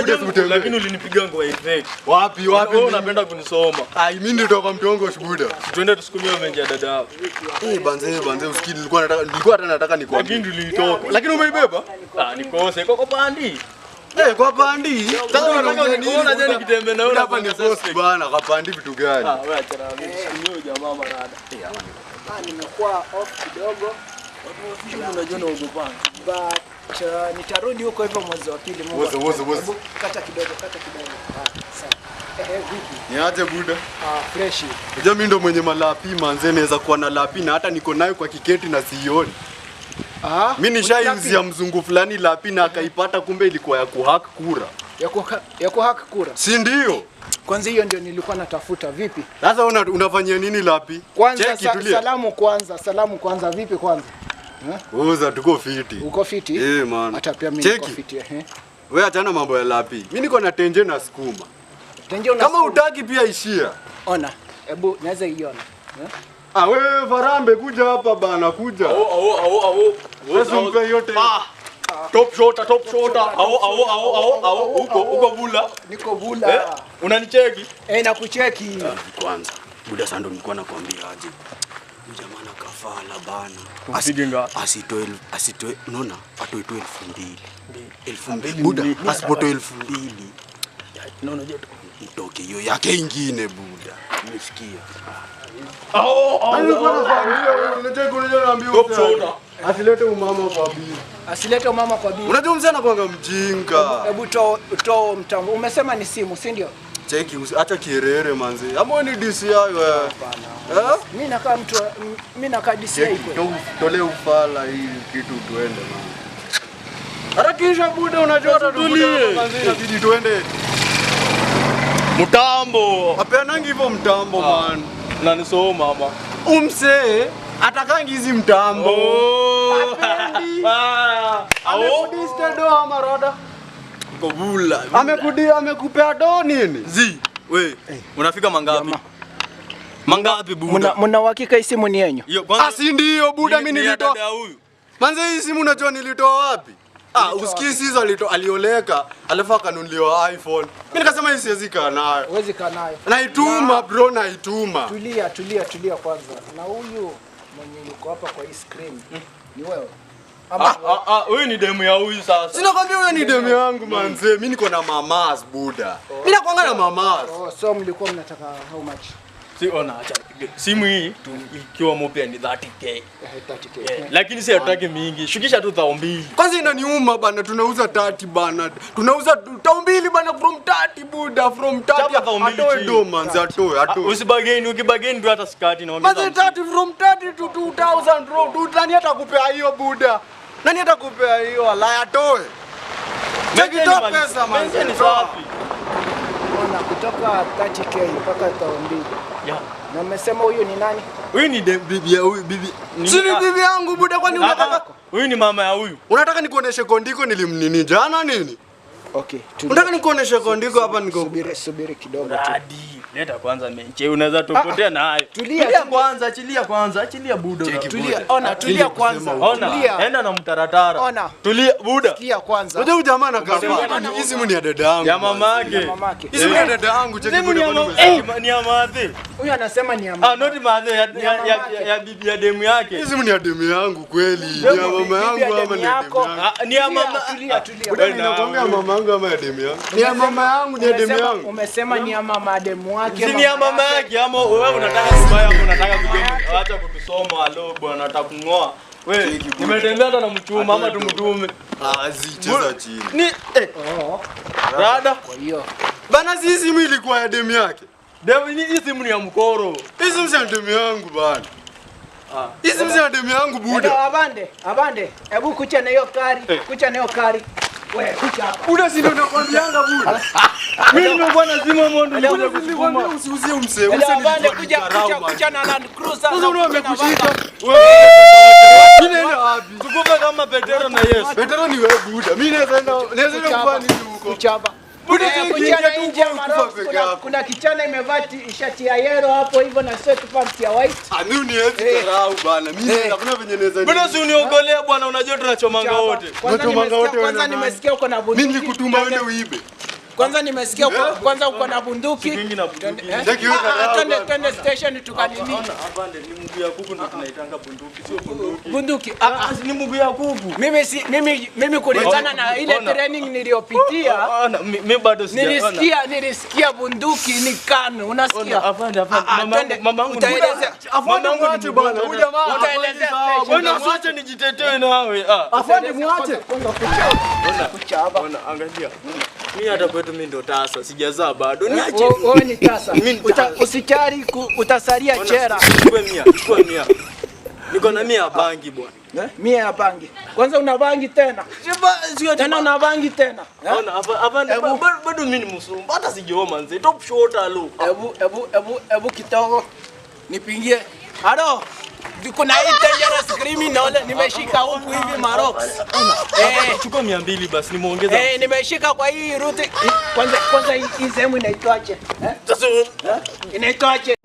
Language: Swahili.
buda utembee. Lakini ulinipiga ngwa effect. Wapi? Wewe unapenda kunisoma. Mimi ndio toka mtongo buda. Twende tusukumie mengi ya dada yako. Banze usikii nilikuwa hata nataka nikwambie. Lakini ulitoka. Lakini umeibeba? Nikose kwa pandi. Kwa pandi. Sasa unataka niona je nikitembea na wewe hapa ni boss bwana, kwa pandi vitu gani? Wewe acha na mimi sikumio jamaa marada. Nimekuwa off kidogo. Unajua na ugopana. But nitarudi huko hivyo mwezi wa pili Mungu. Woza. Kata kidogo. Sawa. Vipi? Niaje buda? Fresh. Unajua mimi ndo mwenye malapi manze, naweza kuwa na lapi na hata niko nayo kwa kiketi na sioni. Mimi nishaizia mzungu fulani lapi na akaipata, kumbe ilikuwa ya kuhack kura. Ya kuhack kura. Si ndio? Kwanza hiyo ndio nilikuwa natafuta. Vipi? Sasa unafanyia nini lapi? Kwanza salamu kwanza vipi kwanza? Oza tuko fiti. Uko fiti? Man. Hata pia mimi niko fiti. Wewe achana mambo ya lapi. Mimi niko na tenje na sukuma. Kama utaki pia ishia. Ona, hebu naweza iona. Wewe Farambe kuja hapa bana, kuja. Wewe mpe yote. Top shota. Uko bula. Niko bula. Unanicheki? Nakucheki. Kwanza. Buda Sando nilikuwa nakwambia aje. Jamaa na kafala bana. Asitoe unaona atoe 2,000. Buda asipotoe 2,000. Naona je mtoke hiyo yake ingine buda. Umesikia? Asilete umama kwa bibi. Unajua mzee anakuanga mjinga. Hebu toa mtambo. Umesema ni simu, si ndio? Cheki acha kierere manzi. Ama ni DCI wewe. Mimi nakaa DCI kweli. Tole ufala hii kitu tuende man. Harakisha buda, unajua tutulie. Manzi inabidi tuende. Mtambo. Apeanangi hivyo mtambo man. Unanisoma mama. Umse atakangi hizi mtambo. Apendi. Amekudista do ama roda? Kobula. Amekupea do nini? We, unafika mangapi? Mangapi buda? Mna uhakika hii simu ni yenyu? Si ndio buda, mimi nilitoa. Manze hii simu unajua nilitoa wapi? Usikii hizo alioleka, alafu akanunuliwa iPhone. Mimi nikasema hii siwezi kaa nayo. Huwezi kaa nayo. Naituma bro, naituma. Tulia kwanza. Na huyu mwenye yuko hapa kwa hii screen ni wewe? Wewe ni demu ya huyu sasa. Sina kwambia wewe ni demu yangu manze. Mimi niko na mamas buda. Mimi nakuanga na mamas. So mlikuwa mnataka how much? Acha simu hii ikiwa mpya ni 30k. 30k. Lakini si hatutaki mingi. Shukisha tu 2,000. Kwanza inaniuma bana, tunauza 30 bana. Tunauza 2,000 bana from 30 buda, from 30. Atoe do manze, atoe. Usibageni, ukibageni tu hata skati naomba. Manze 30 from 30 to 2,000 bro. Nani atakupea hiyo buda? Nani atakupea hiyo? Ala atoe. Cheki to pesa manze. Ni safi. Ona kutoka 30k mpaka 2,000. Yeah. Na mmesema huyu ni nani? Huyu ni bibi ya huyu, bibi. Si ni bibi yangu buda, kwani unataka? Huyu ni mama ya huyu. Unataka nikuoneshe kondiko nilimnini jana nini? Okay. Unataka nikuoneshe kondiko hapa niko. Subiri kidogo tu. Leta kwanza menche, unaweza tupotea nayo. Tulia kwanza, achilia buda. Tulia kwanza. Enda na mtaratara. Tulia buda. Sikia kwanza. Unajua jamaa na kafaa. Hii simu ni ya dada yangu. Ya mamake. Hii simu ni ya dada yangu, cheki buda ni ya madhe. Huyu anasema ni ya mama. Not madhe, ya bibi ya demu yake. Hii simu ni ya demu yangu kweli. Ni ya mama yangu ama ni ya demu yangu? Ni ya mama. Buda ninakwambia mama yangu ama ya demu yangu? Ni ya mama yangu, ni ya demu yangu. Umesema ni ya mama demu wake. Si ni ya mama yake ama wewe unataka kubaya ama unataka kujenga? Acha kutusoma alo bwana, nataka kungoa. Wewe nimetembea hata na mchuma ama tumtume. Cheza chini. Ni dada. Kwa hiyo bana si simu ilikuwa ya demu yake. Demu hii simu ni ya mkoro. Hii simu si ya demu yangu bana. Hii simu si ya demu yangu buda. Abande. Hebu kucha na hiyo kari. Wewe kucha hapa. Buda si ndio nakwambianga buda. Mimi nimekuwa na simu mondo nilikwambia usiuzie umse. Abande kucha na Land Cruiser. Sasa umekushika. Mimi naenda wapi? Tukupe kama Petero na Yesu. Petero ni wewe buda. Mimi naweza kufanya nini huko? Kuchapa. Kuchana nje kuna kichana imevaa shati ya yellow hapo hivyo na sweatpants ya white. Mimi niwezi karau bana. Mimi hakuna venye naweza. Bwana si uniongolea bwana, unajua tunachomanga wote. Kwanza nimesikia uko na bunduki. Mimi nilikutuma uende uibe. Kwanza nimesikia kwanza uko na bunduki. Twende station tukanini. Afande, ni mguu ya kuku ndio tunaitanga bunduki, sio bunduki. Bunduki. Ni mguu ya kuku. Mimi kulingana na ile training niliyopitia. Mimi bado sijaona. Nilisikia bunduki ni kano. Unasikia? Afande, mamangu utaeleza. Mamangu ni bwana. Huyu jamaa utaeleza. Bwana usiache nijitetee nawe. Afande muache. Ona angalia. Mimi hata kwetu mimi ndo tasa, sijazaa bado. Niache. Wewe ni tasa. Usichari utasalia chera. Chukua 100. Niko na 100 ya bangi bwana. 100 ya bangi. Kwanza una bangi tena? Tena una bangi tena. Ona afande bado mimi ni msumba. Hata sijaoma nze. Top shot alo. Ebu kidogo. Nipingie. Halo. Kuna hii dangerous criminal nimeshika huku hivi Maroc. Chukua 200 basi nimeongeza. Nimeshika kwa hii route. Kwanza hii sehemu inaitwaje? Inaitwaje?